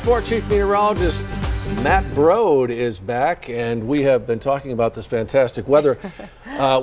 Sport Chief Meteorologist Matt Brode is back, and we have been talking about this fantastic weather.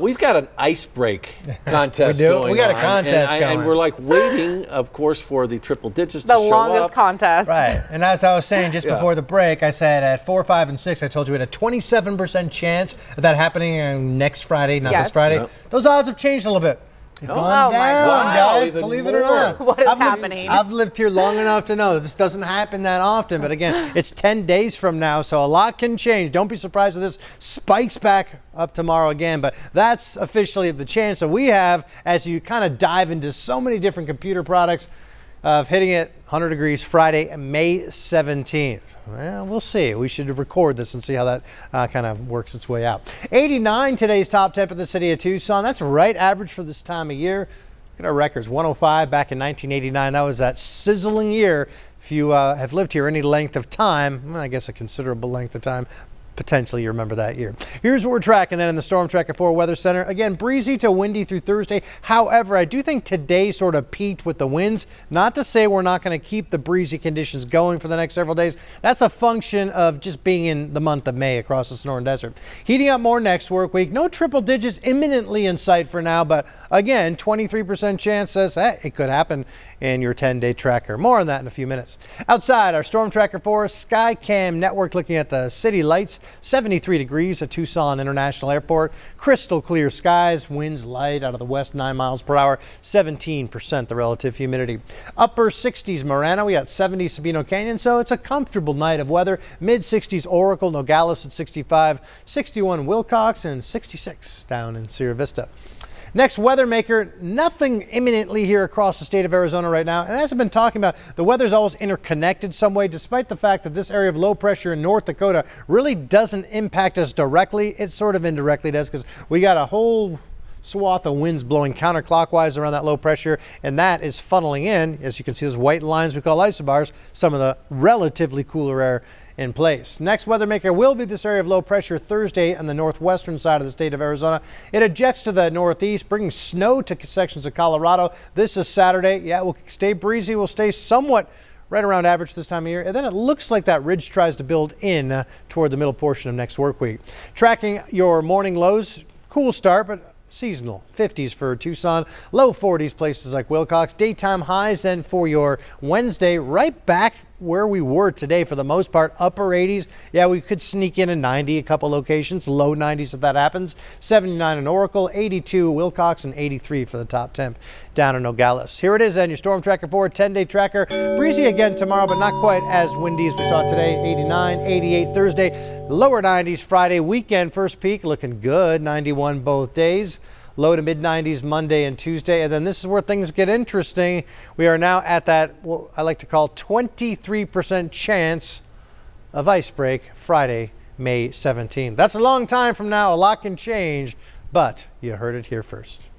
We've got an ice break contest going on. We got a contest going. And we're like waiting, of course, for the triple digits to show up. The longest contest. Right. And as I was saying just before the break, I said at 4, 5, and 6, I told you we had a 27% chance of that happening next Friday, not this Friday. Yep. Those odds have changed a little bit. Gone down, guys, believe it or not. What is happening? I've lived here long enough to know that this doesn't happen that often. But again, it's 10 days from now, so a lot can change. Don't be surprised if this spikes back up tomorrow again. But that's officially the chance that we have as you kind of dive into so many different computer products of hitting it 100 degrees Friday, May 17th. Well, we'll see. We should record this and see how that kind of works its way out. 89 today's top temp in the city of Tucson. That's right average for this time of year. Look at our records. 105 back in 1989. That was that sizzling year. If you have lived here any length of time, well, I guess a considerable length of time, potentially you remember that year. Here's what we're tracking then in the Storm Tracker 4 Weather Center. Again, breezy to windy through Thursday. However, I do think today sort of peaked with the winds. Not to say we're not going to keep the breezy conditions going for the next several days. That's a function of just being in the month of May across the Sonoran Desert. Heating up more next work week. No triple digits imminently in sight for now, but again, 23% chance says it could happen in your 10-day tracker. More on that in a few minutes. Outside, our Storm Tracker 4 Skycam network looking at the city lights. 73 degrees at Tucson International Airport. Crystal clear skies. Winds light out of the west, 9 miles per hour. 17% the relative humidity. Upper 60s Marana. We got 70 Sabino Canyon, so it's a comfortable night of weather. Mid 60s Oracle, Nogales at 65. 61 Wilcox and 66 down in Sierra Vista. Next weather maker, nothing imminently here across the state of Arizona right now. And as I've been talking about, the weather's always interconnected some way, despite the fact that this area of low pressure in North Dakota really doesn't impact us directly. It sort of indirectly does because we got a whole swath of winds blowing counterclockwise around that low pressure, and that is funneling in, as you can see, those white lines we call isobars, some of the relatively cooler air in place. Next weather maker will be this area of low pressure Thursday on the northwestern side of the state of Arizona. It ejects to the northeast, bringing snow to sections of Colorado. This is Saturday. Yeah, we'll stay breezy. We'll stay somewhat right around average this time of year. And then it looks like that ridge tries to build in toward the middle portion of next work week. Tracking your morning lows, cool start, but seasonal. 50s for Tucson, low 40s places like Wilcox. Daytime highs then for your Wednesday, right back where we were today for the most part. Upper 80s. Yeah, we could sneak in a 90 a couple locations. Low 90s if that happens. 79 in Oracle, 82 Wilcox, and 83 for the top temp down in Nogales. Here it is then, your Storm Tracker 4 10-day tracker. Breezy again tomorrow, but not quite as windy as we saw today. 89, 88 Thursday. Lower 90s Friday. Weekend first peak looking good. 91 both days. Low to mid 90s Monday and Tuesday. And then this is where things get interesting. We are now at that, what I like to call 23% chance of ice break Friday, May 17th. That's a long time from now. A lot can change, but you heard it here first.